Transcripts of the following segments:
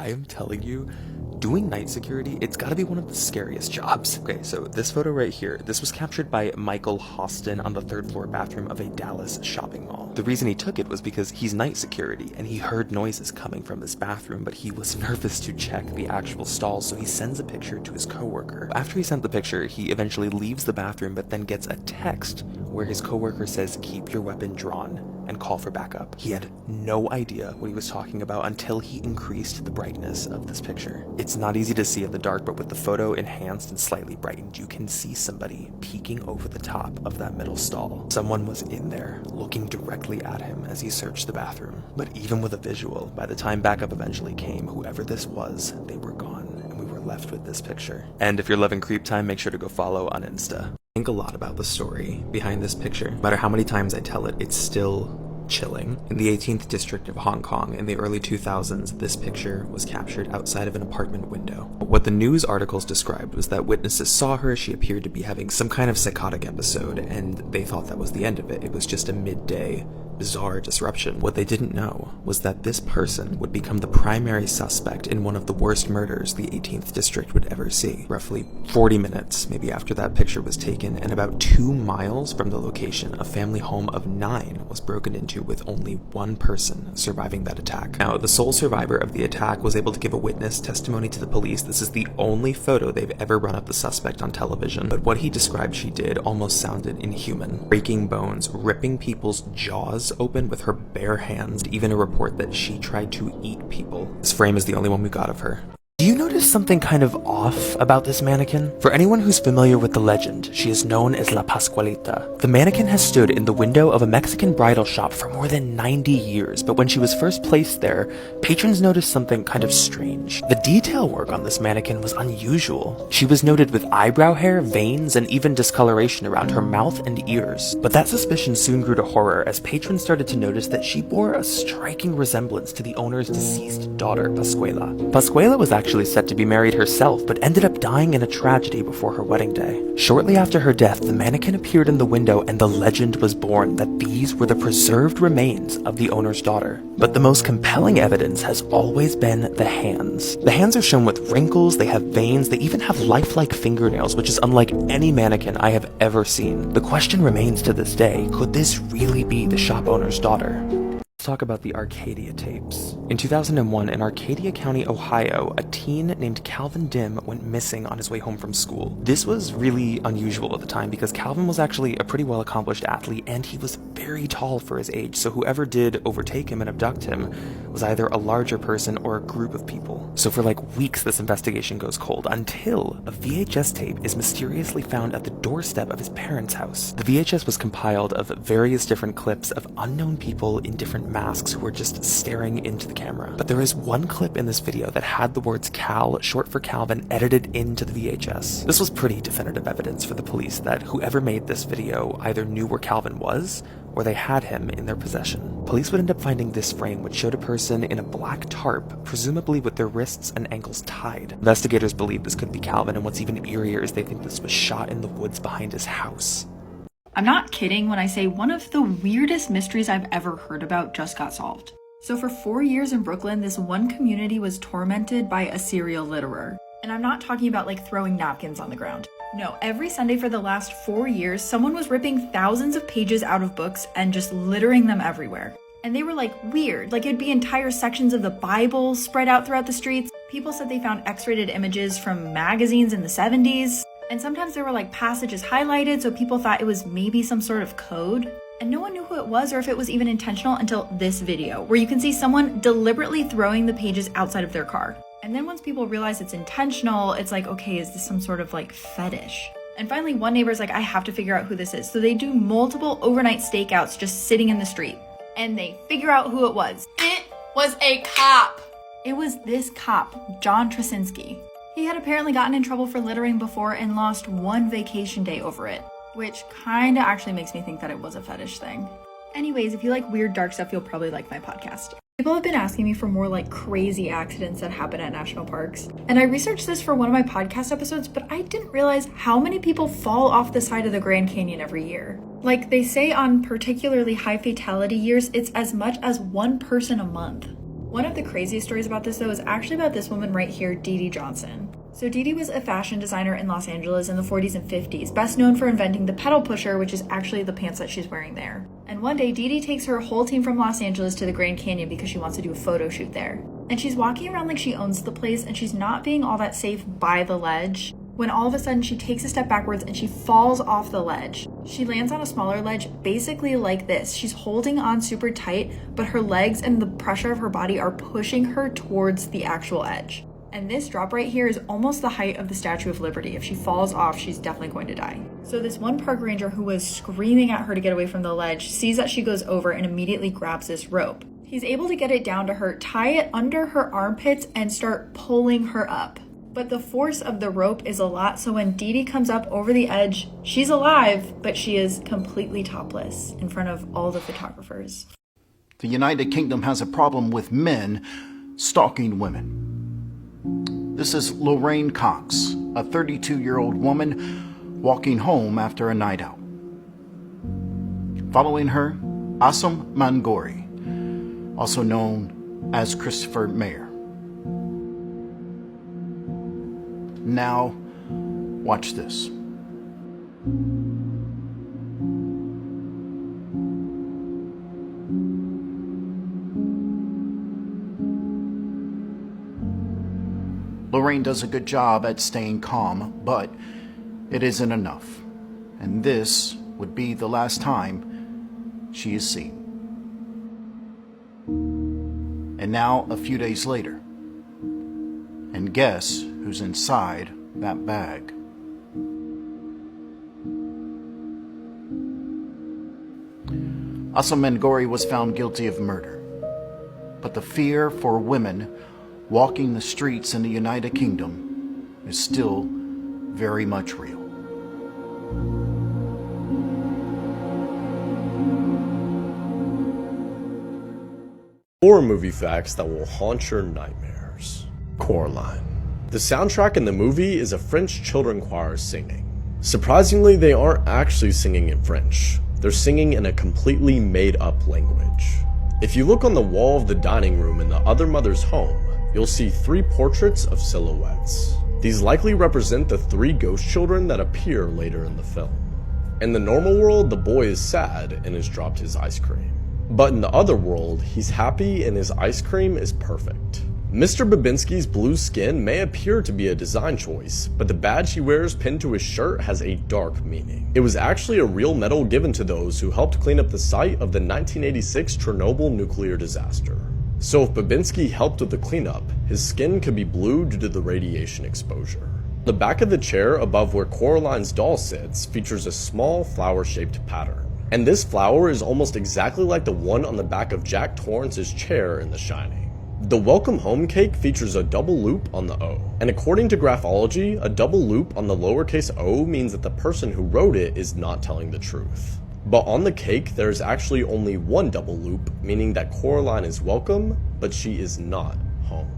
I am telling you, doing night security, it's gotta be one of the scariest jobs. Okay, so this photo right here, this was captured by Michael Hostin on the 3rd floor bathroom of a Dallas shopping mall. The reason he took it was because he's night security and he heard noises coming from this bathroom, but he was nervous to check the actual stall, so he sends a picture to his coworker. After he sent the picture, he eventually leaves the bathroom, but then gets a text where his coworker says, "Keep your weapon drawn and call for backup." He had no idea what he was talking about until he increased the brightness of this picture. It's not easy to see in the dark, but with the photo enhanced and slightly brightened, you can see somebody peeking over the top of that middle stall. Someone was in there, looking directly at him as he searched the bathroom. But even with a visual, by the time backup eventually came, whoever this was, they were gone, and we were left with this picture. And if you're loving Creep Time, make sure to go follow on Insta. I think a lot about the story behind this picture. No matter how many times I tell it, it's still chilling. In the 18th district of Hong Kong in the early 2000s, this picture was captured outside of an apartment window. What the news articles described was that witnesses saw her, she appeared to be having some kind of psychotic episode, and they thought that was the end of it. It was just a midday bizarre disruption. What they didn't know was that this person would become the primary suspect in one of the worst murders the 18th district would ever see. Roughly 40 minutes, maybe after that picture was taken, and about 2 miles from the location, a family home of 9 was broken into with only one person surviving that attack. Now, the sole survivor of the attack was able to give a witness testimony to the police. This is the only photo they've ever run of the suspect on television, but what he described she did almost sounded inhuman. Breaking bones, ripping people's jaws open with her bare hands, even a report that she tried to eat people. This frame is the only one we got of her. Do you notice something kind of off about this mannequin? For anyone who's familiar with the legend, she is known as La Pascualita. The mannequin has stood in the window of a Mexican bridal shop for more than 90 years, but when she was first placed there, patrons noticed something kind of strange. The detail work on this mannequin was unusual. She was noted with eyebrow hair, veins, and even discoloration around her mouth and ears. But that suspicion soon grew to horror as patrons started to notice that she bore a striking resemblance to the owner's deceased daughter, Pascuala. Pascuala was actually set to be married herself, but ended up dying in a tragedy before her wedding day. Shortly after her death, the mannequin appeared in the window and the legend was born that these were the preserved remains of the owner's daughter. But the most compelling evidence has always been the hands. The hands are shown with wrinkles, they have veins, they even have lifelike fingernails, which is unlike any mannequin I have ever seen. The question remains to this day, could this really be the shop owner's daughter? Let's talk about the Arcadia tapes. In 2001, in Arcadia County, Ohio, a teen named Calvin Dim went missing on his way home from school. This was really unusual at the time because Calvin was actually a pretty well-accomplished athlete and he was very tall for his age, so whoever did overtake him and abduct him was either a larger person or a group of people. So for like weeks, this investigation goes cold until a VHS tape is mysteriously found at the doorstep of his parents' house. The VHS was compiled of various different clips of unknown people in different masks who were just staring into the camera. But there is one clip in this video that had the words Cal, short for Calvin, edited into the VHS. This was pretty definitive evidence for the police that whoever made this video either knew where Calvin was or they had him in their possession. Police would end up finding this frame, which showed a person in a black tarp, presumably with their wrists and ankles tied. Investigators believe this could be Calvin, and what's even eerier is they think this was shot in the woods behind his house. I'm not kidding when I say one of the weirdest mysteries I've ever heard about just got solved. So for 4 years in Brooklyn, this one community was tormented by a serial litterer. And I'm not talking about like throwing napkins on the ground. No, every Sunday for the last 4 years, someone was ripping thousands of pages out of books and just littering them everywhere. And they were like weird, like it'd be entire sections of the Bible spread out throughout the streets. People said they found X-rated images from magazines in the 70s. And sometimes there were like passages highlighted, so people thought it was maybe some sort of code. And no one knew who it was or if it was even intentional until this video, where you can see someone deliberately throwing the pages outside of their car. And then once people realize it's intentional, it's like, okay, is this some sort of like fetish? And finally, one neighbor's like, I have to figure out who this is. So they do multiple overnight stakeouts just sitting in the street. And they figure out who it was. It was a cop. It was this cop, John Trasinski. He had apparently gotten in trouble for littering before and lost 1 vacation day over it, which kinda actually makes me think that it was a fetish thing. Anyways, if you like weird dark stuff, you'll probably like my podcast. People have been asking me for more like crazy accidents that happen at national parks. And I researched this for one of my podcast episodes, but I didn't realize how many people fall off the side of the Grand Canyon every year. Like they say on particularly high fatality years, it's as much as 1 person a month. One of the craziest stories about this, though, is actually about this woman right here, Dee Dee Johnson. So Dee Dee was a fashion designer in Los Angeles in the 40s and 50s, best known for inventing the pedal pusher, which is actually the pants that she's wearing there. And one day, Dee Dee takes her whole team from Los Angeles to the Grand Canyon because she wants to do a photo shoot there. And she's walking around like she owns the place, and she's not being all that safe by the ledge, when all of a sudden she takes a step backwards and she falls off the ledge. She lands on a smaller ledge, basically like this. She's holding on super tight, but her legs and the pressure of her body are pushing her towards the actual edge. And this drop right here is almost the height of the Statue of Liberty. If she falls off, she's definitely going to die. So this one park ranger who was screaming at her to get away from the ledge sees that she goes over and immediately grabs this rope. He's able to get it down to her, tie it under her armpits, and start pulling her up. But the force of the rope is a lot, so when Dee Dee comes up over the edge, she's alive, but she is completely topless in front of all the photographers. The United Kingdom has a problem with men stalking women. This is Lorraine Cox, a 32-year-old woman walking home after a night out. Following her, Asam Mangori, also known as Christopher Mayer. Now, watch this. Lorraine does a good job at staying calm, but it isn't enough. And this would be the last time she is seen. And now, a few days later. And guess who's inside that bag? Asam Mangori was found guilty of murder. But the fear for women walking the streets in the United Kingdom is still very much real. Horror movie facts that will haunt your nightmares. Coraline. The soundtrack in the movie is a French children choir singing. Surprisingly, they aren't actually singing in French. They're singing in a completely made-up language. If you look on the wall of the dining room in the other mother's home, you'll see 3 portraits of silhouettes. These likely represent the 3 ghost children that appear later in the film. In the normal world, the boy is sad and has dropped his ice cream. But in the other world, he's happy and his ice cream is perfect. Mr. Babinski's blue skin may appear to be a design choice, but the badge he wears pinned to his shirt has a dark meaning. It was actually a real medal given to those who helped clean up the site of the 1986 Chernobyl nuclear disaster. So if Babinski helped with the cleanup, his skin could be blue due to the radiation exposure. The back of the chair above where Coraline's doll sits features a small flower-shaped pattern. And this flower is almost exactly like the one on the back of Jack Torrance's chair in The Shining. The Welcome Home cake features a double loop on the O. And according to graphology, a double loop on the lowercase o means that the person who wrote it is not telling the truth. But on the cake, there is actually only one double loop, meaning that Coraline is welcome, but she is not home.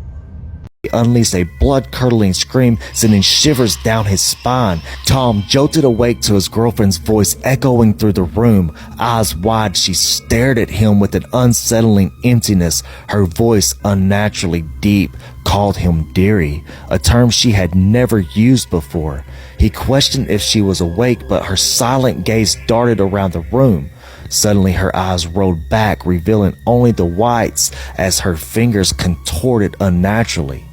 He unleashed a blood-curdling scream, sending shivers down his spine. Tom jolted awake to his girlfriend's voice echoing through the room. Eyes wide, she stared at him with an unsettling emptiness. Her voice, unnaturally deep, called him dearie, a term she had never used before. He questioned if she was awake, but her silent gaze darted around the room. Suddenly her eyes rolled back, revealing only the whites as her fingers contorted unnaturally.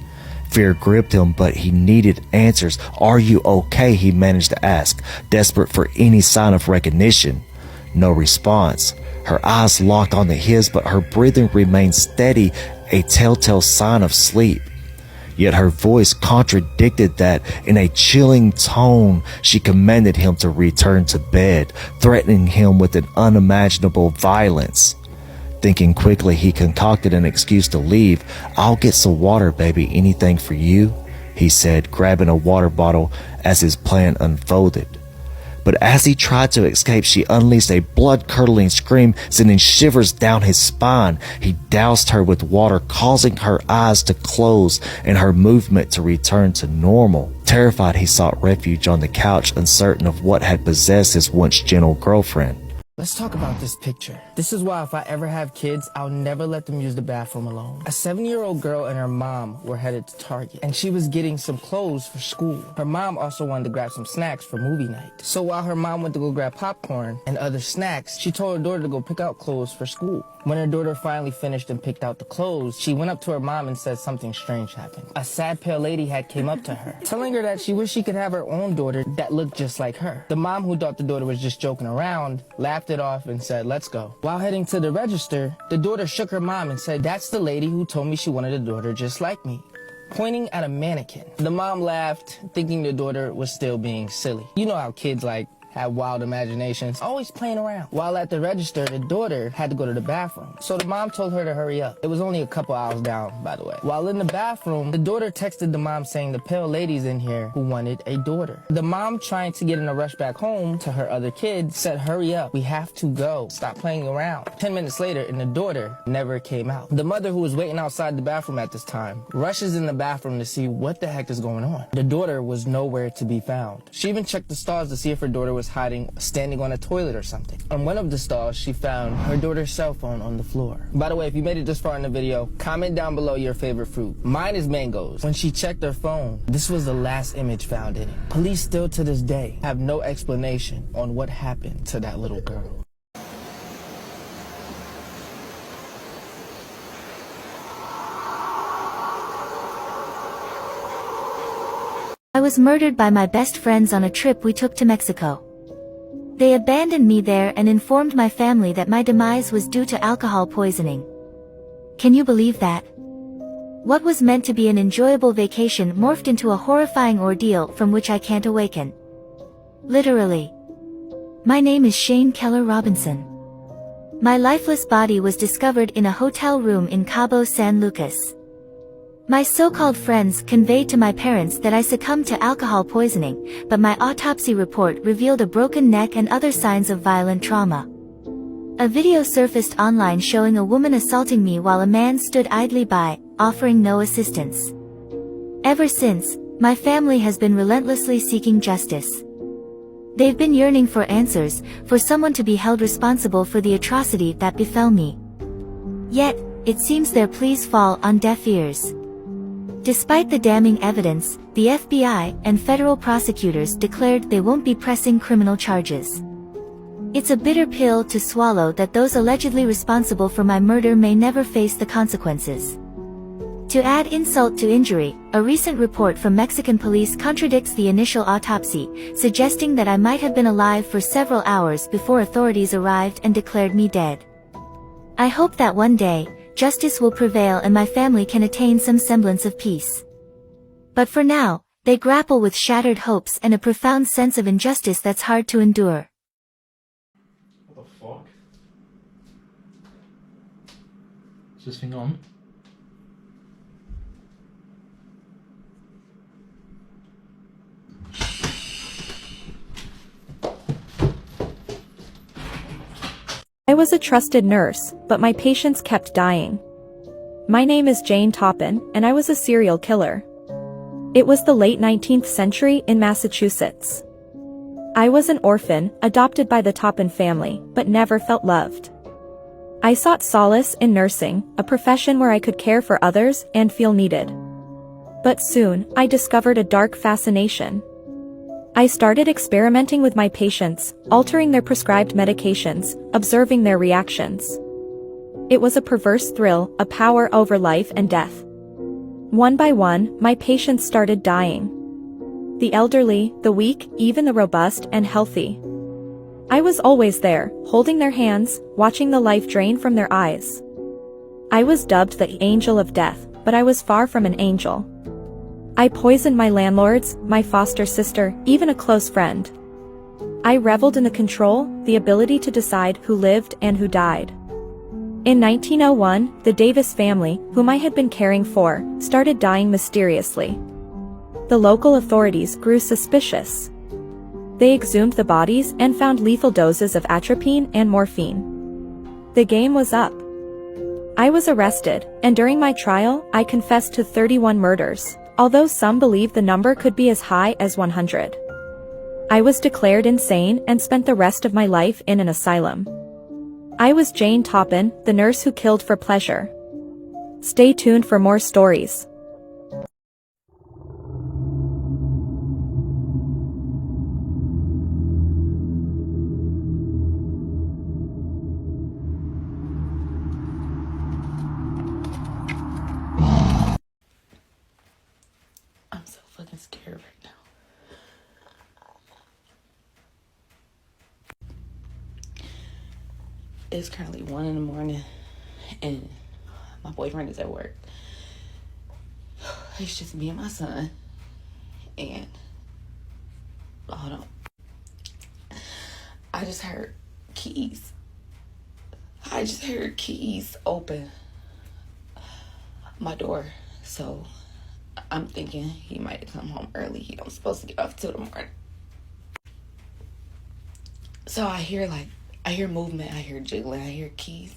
Fear gripped him, but he needed answers. "Are you okay?" he managed to ask, desperate for any sign of recognition. No response. Her eyes locked onto his, but her breathing remained steady, a telltale sign of sleep. Yet her voice contradicted that. In a chilling tone, she commanded him to return to bed, threatening him with an unimaginable violence. Thinking quickly, he concocted an excuse to leave. "I'll get some water, baby. Anything for you?" he said, grabbing a water bottle as his plan unfolded. But as he tried to escape, she unleashed a blood-curdling scream, sending shivers down his spine. He doused her with water, causing her eyes to close and her movement to return to normal. Terrified, he sought refuge on the couch, uncertain of what had possessed his once gentle girlfriend. Let's talk about this picture. This is why if I ever have kids, I'll never let them use the bathroom alone. A 7-year-old girl and her mom were headed to Target, and she was getting some clothes for school. Her mom also wanted to grab some snacks for movie night. So while her mom went to go grab popcorn and other snacks, she told her daughter to go pick out clothes for school. When her daughter finally finished and picked out the clothes, she went up to her mom and said something strange happened. A sad pale lady had came up to her, telling her that she wished she could have her own daughter that looked just like her. The mom, who thought the daughter was just joking around, laughed it off and said, "Let's go." While heading to the register, the daughter shook her mom and said, "That's the lady who told me she wanted a daughter just like me," pointing at a mannequin. The mom laughed, thinking the daughter was still being silly. You know how kids have wild imaginations, always playing around. While at the register, the daughter had to go to the bathroom, so the mom told her to hurry up. It was only a couple hours down, by the way. While in the bathroom, the daughter texted the mom saying the pale lady's in here who wanted a daughter. The mom, trying to get in a rush back home to her other kids, said, "Hurry up, we have to go. Stop playing around." 10 minutes later, and the daughter never came out. The mother, who was waiting outside the bathroom at this time, rushes in the bathroom to see what the heck is going on. The daughter was nowhere to be found. She even checked the stalls to see if her daughter was hiding, standing on a toilet or something. On one of the stalls, she found her daughter's cell phone on the floor. By the way, if you made it this far in the video, comment down below your favorite fruit. Mine is mangoes. When she checked her phone, this was the last image found in it. Police still to this day have no explanation on what happened to that little girl. I was murdered by my best friends on a trip we took to Mexico. They abandoned me there and informed my family that my demise was due to alcohol poisoning. Can you believe that? What was meant to be an enjoyable vacation morphed into a horrifying ordeal from which I can't awaken. Literally. My name is Shane Keller Robinson. My lifeless body was discovered in a hotel room in Cabo San Lucas. My so-called friends conveyed to my parents that I succumbed to alcohol poisoning, but my autopsy report revealed a broken neck and other signs of violent trauma. A video surfaced online showing a woman assaulting me while a man stood idly by, offering no assistance. Ever since, my family has been relentlessly seeking justice. They've been yearning for answers, for someone to be held responsible for the atrocity that befell me. Yet, it seems their pleas fall on deaf ears. Despite the damning evidence, the FBI and federal prosecutors declared they won't be pressing criminal charges. It's a bitter pill to swallow that those allegedly responsible for my murder may never face the consequences. To add insult to injury, a recent report from Mexican police contradicts the initial autopsy, suggesting that I might have been alive for several hours before authorities arrived and declared me dead. I hope that one day, justice will prevail and my family can attain some semblance of peace. But for now, they grapple with shattered hopes and a profound sense of injustice that's hard to endure. What the fuck? Is this thing on? I was a trusted nurse, but my patients kept dying. My name is Jane Toppin, and I was a serial killer. It was the late 19th century in Massachusetts. I was an orphan, adopted by the Toppin family, but never felt loved. I sought solace in nursing, a profession where I could care for others and feel needed. But soon, I discovered a dark fascination. I started experimenting with my patients, altering their prescribed medications, observing their reactions. It was a perverse thrill, a power over life and death. One by one, my patients started dying. The elderly, the weak, even the robust and healthy. I was always there, holding their hands, watching the life drain from their eyes. I was dubbed the angel of death, but I was far from an angel. I poisoned my landlords, my foster sister, even a close friend. I reveled in the control, the ability to decide who lived and who died. In 1901, the Davis family, whom I had been caring for, started dying mysteriously. The local authorities grew suspicious. They exhumed the bodies and found lethal doses of atropine and morphine. The game was up. I was arrested, and during my trial, I confessed to 31 murders. Although some believe the number could be as high as 100. I was declared insane and spent the rest of my life in an asylum. I was Jane Toppin, the nurse who killed for pleasure. Stay tuned for more stories. I'm so fucking scared right now. It's currently 1 in the morning and my boyfriend is at work. It's just me and my son. And hold on. I just heard keys. Open my door. So I'm thinking he might have come home early. He don't supposed to get off till the morning. So I hear movement, I hear jiggling, I hear keys,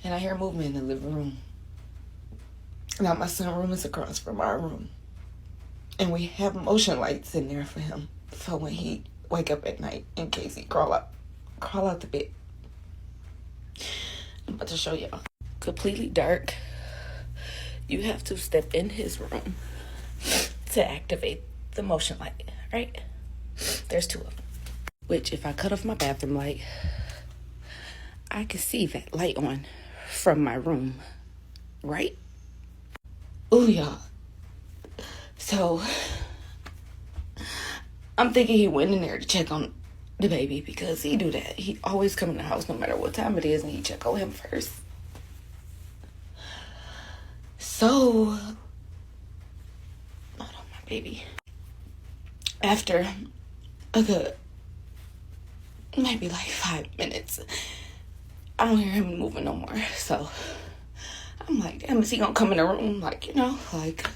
and I hear movement in the living room. Now my son's room is across from our room, and we have motion lights in there for him, so when he wake up at night, in case he crawl out the bed. I'm about to show y'all. Completely dark. You have to step in his room to activate the motion light, right? There's 2 of them. Which, if I cut off my bathroom light, I can see that light on from my room, right? Ooh, y'all. So, I'm thinking he went in there to check on the baby because he do that. He always come in the house no matter what time it is and he check on him first. So, hold on, my baby. After a good maybe like 5 minutes, I don't hear him moving no more. So I'm like, damn, is he gonna come in the room? Like, you know, like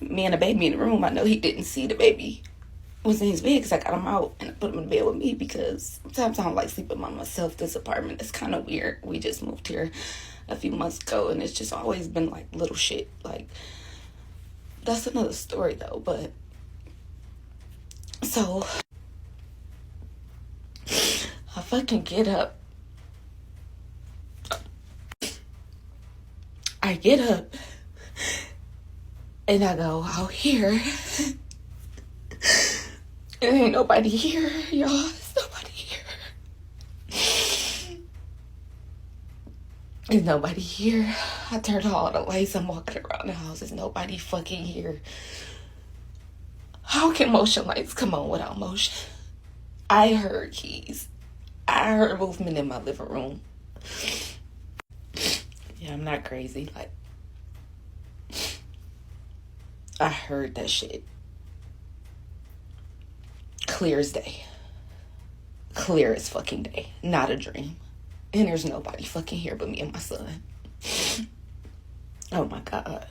me and the baby in the room. I know he didn't see the baby was in his bed because I got him out and I put him in the bed with me because sometimes I don't like sleeping by myself. This apartment is kind of weird. We just moved here a few months ago and it's just always been like little shit. Like, that's another story though. But so I fucking get up. I get up and I go out here. And ain't nobody here, y'all. There's nobody here. There's nobody here. I turned all the lights. I'm walking around the house. There's nobody fucking here. How can motion lights come on without motion? I heard keys. I heard movement in my living room. Yeah, I'm not crazy. Like, I heard that shit. Clear as day. Clear as fucking day. Not a dream. And there's nobody fucking here but me and my son. Oh my God.